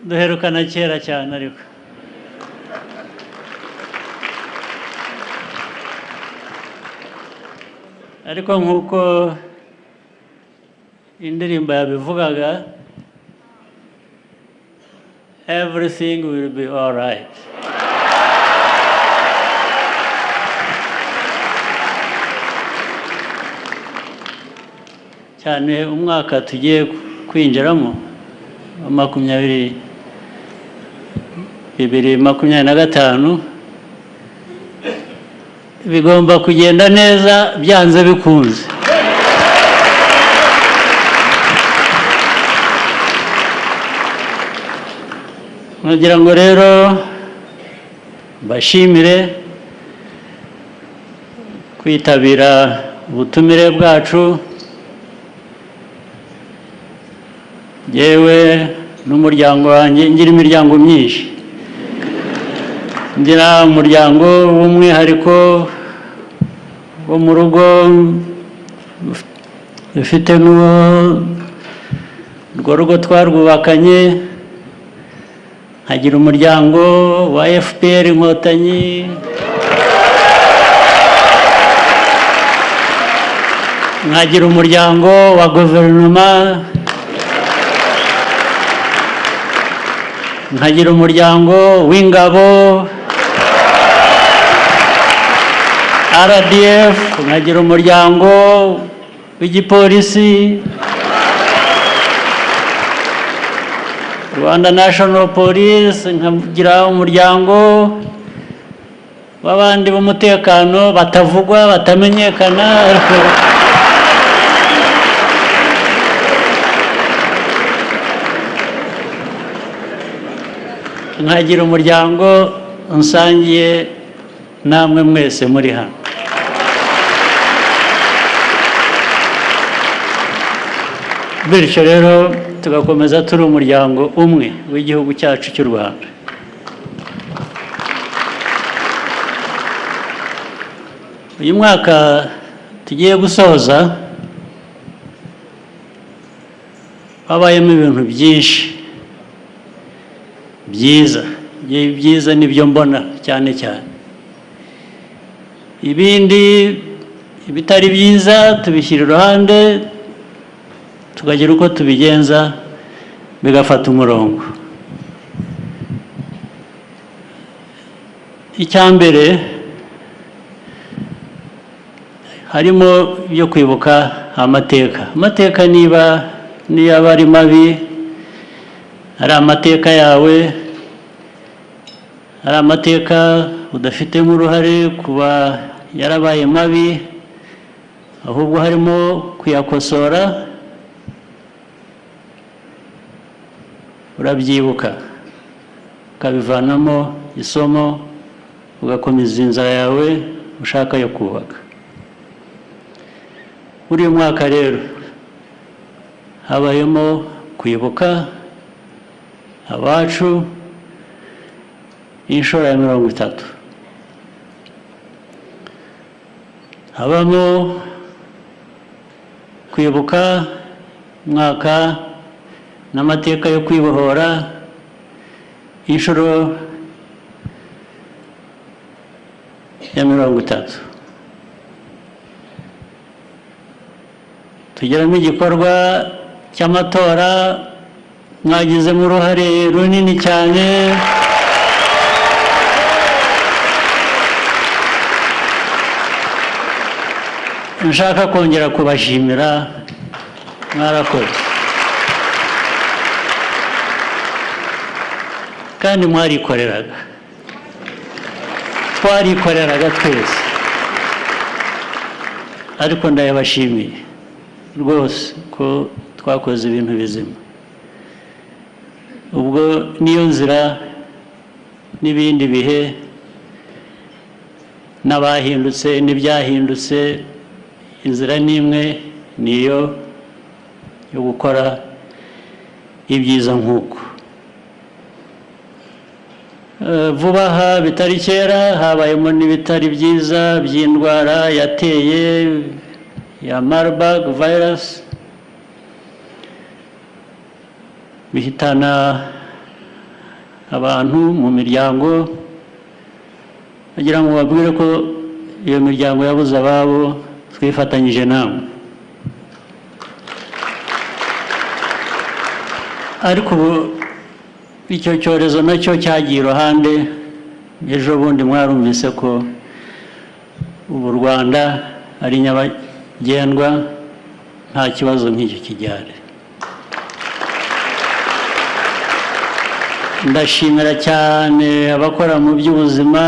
duherukana kera cyane ariko nk'uko indirimbo yabivugaga, everything will be all right. cyane umwaka tugiye kwinjiramo 2025 bigomba kugenda neza byanze bikunze. Nagira ngo rero bashimire kwitabira ubutumire bwacu, yewe n'umuryango wanjye ngira imiryango myinshi, ngira umuryango w'umwihariko wo mu rugo, dufite urwo rugo twarwubakanye, nkagira umuryango wa FPR Inkotanyi, nkagira umuryango wa guverinoma, nkagira umuryango w'ingabo RDF, nkagira umuryango w'igipolisi Rwanda National Police, nkagira umuryango w'abandi b'umutekano batavugwa batamenyekana, nkagira umuryango unsangiye namwe mwese muri hano. Bityo rero tugakomeza turi umuryango umwe w'igihugu cyacu cy'u Rwanda. Uyu mwaka tugiye gusoza habayemo ibintu byinshi byiza nibyo mbona cyane cyane. Ibindi ibitari byiza tubishyira iruhande tukagira uko tubigenza bigafata umurongo. Icyambere harimo yo kwibuka amateka niba ari mabi, ari amateka yawe, ari amateka udafitemo uruhare kuba yarabaye mabi, ahubwo harimo kuyakosora, urabyibuka ukabivanamo isomo, ugakomeza inzira yawe ushaka yo kubaka. Uyu mwaka rero habayemo kwibuka abacu inshuro ya 30, habamo kwibuka mwaka n'amateka yo kwibohora inshuro ya 30. Tugiramo igikorwa cy'amatora, mwagizemo uruhare runini cyane, nshaka kongera kubashimira, mwarakoze kandi twarikoreraga twese, ariko ndayabashimiye rwose ko twakoze ibintu bizima. Ubwo niyo nzira n'ibindi bihe n'abahindutse n'ibyahindutse, inzira n'imwe, niyo yo gukora ibyiza nk'uko. Vuba aha bitari kera habayemo n'ibitari byiza by'indwara yateye ya Marburg virus, bihitana abantu mu miryango, bagira ngo babwire ko iyo miryango yabuze ababo twifatanyije namwe. Ariko ubu icyo cyorezo nacyo cyagiye iruhande. Ejo bundi mwarumvise ko ubu u Rwanda ari nyabagendwa, nta kibazo nk'icyo kijyane. Ndashimira cyane abakora mu by'ubuzima,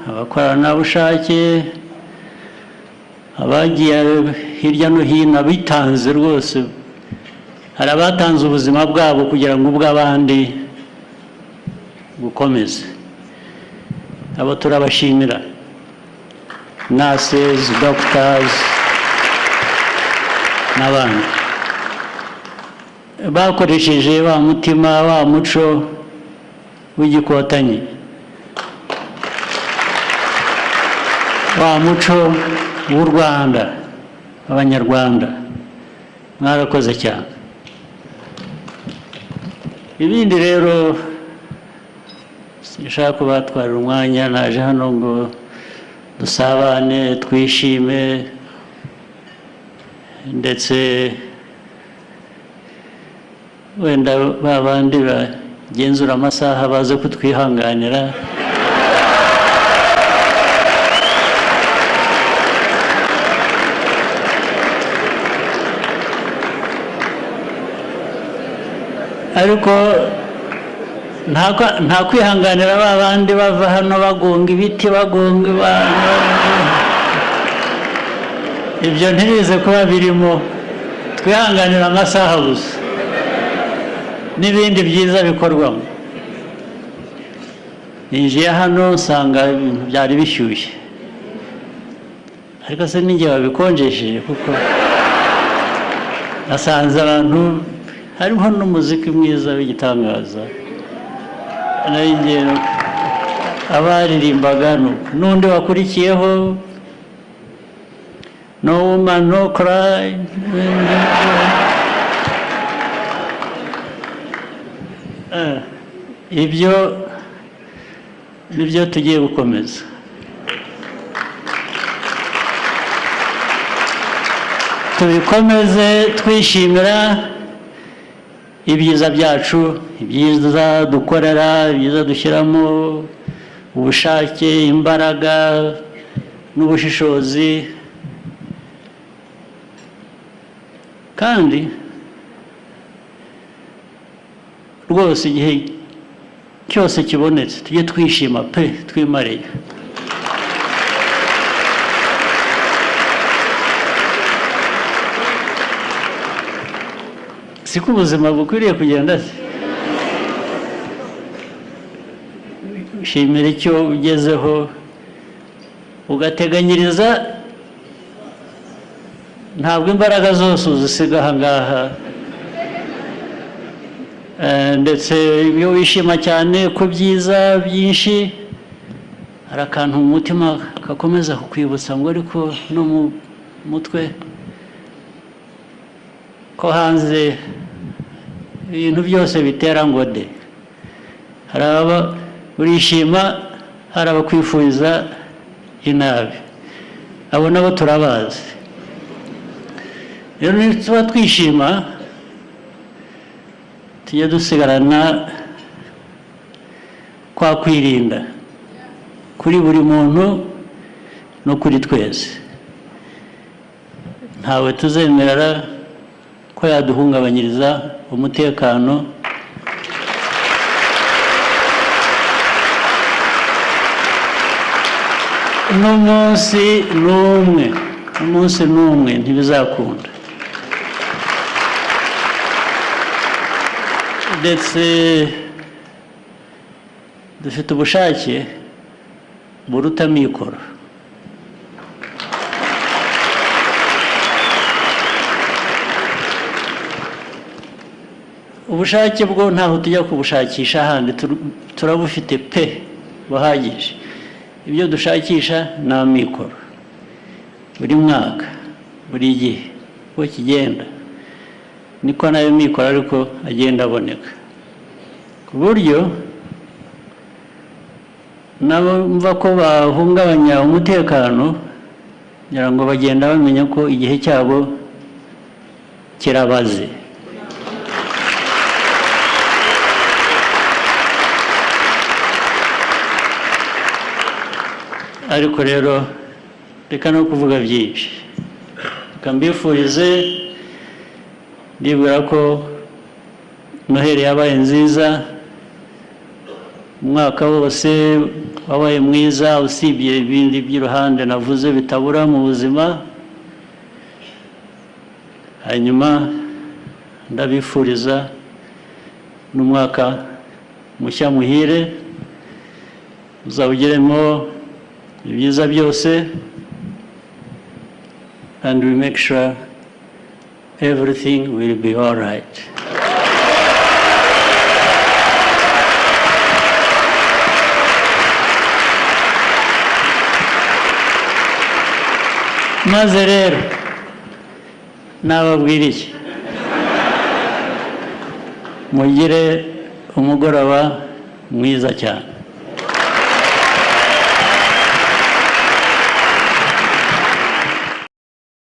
abakoranabushake, abagiye hirya no hino bitanze rwose. Hari abatanze ubuzima bwabo kugira ngo ubw'abandi bukomeze. Abo turabashimira. Nurses, doctors n'abandi bakoresheje wa mutima, wa muco w'igikotanyi, wa muco w'u Rwanda, abanyarwanda. Mwarakoze cyane. Ibindi rero sinshaka kubatwarira umwanya, naje hano ngo dusabane, twishime, ndetse wenda babandi bagenzura amasaha baze kutwihanganira. Ariko nta kwihanganira babandi bava hano bagonga ibiti, bagonga abantu. Ibyo ntibize kuba birimo. Twihanganira amasaha gusa n'ibindi byiza bikorwamo. Ninjiye hano nsanga ibintu byari bishyushye, ariko se ninjye wabikonjesheje, kuko nasanze abantu hariho n'umuziki mwiza w'igitangaza. Abaririmbaga n'undi wakurikiyeho No Woman No Cry. Ibyo nibyo tugiye gukomeza. Tubikomeze twishimira ibyiza byacu, ibyiza dukorera, ibyiza dushyiramo ubushake, imbaraga n'ubushishozi. Kandi rwose igihe cyose kibonetse tujye twishima pe, twimariye. Siko ubuzima bukwiriye kugenda se? Shimira icyo ugezeho, ugateganyiriza. Ntabwo imbaraga zose uzisiga aha ngaha. Ndetse iyo wishima cyane ku byiza byinshi, hari akantu mu mutima gakomeza kukwibutsa ngo ariko no mu mutwe ko hanze ibintu byose bitera ngo de. Hari urishima, hari abakwifuriza inabi. Abo nabo turabazi. Rero nituba twishima, tujye dusigarana kwa kwirinda kuri buri muntu no kuri twese. Ntawe tuzemerera ko yaduhungabanyiriza umutekano. N'umunsi n'umwe ntibizakunda. Ndetse dufite ubushake buruta amikoro. Ubushake bwo ntaho tujya kubushakisha ahandi, turabufite pe buhagije. Ibyo dushakisha ni amikoro. Buri mwaka, buri gihe uko kigenda niko nayo mikoro ariko agenda aboneka, ku buryo n'abumva ko bahungabanya umutekano kugira ngo bagenda bamenya ko igihe cyabo kirabaze. Ariko rero reka no kuvuga byinshi, reka mbifurize, ndibwira ko Noheli yabaye nziza, umwaka wose wabaye mwiza, usibye ibindi by'iruhande navuze bitabura mu buzima. Hanyuma ndabifuriza n'umwaka mushya muhire, uzawugeremo ibyiza byose, and we make sure everything will be all right. Maze rero nababwira iki, mugire umugoroba mwiza cyane.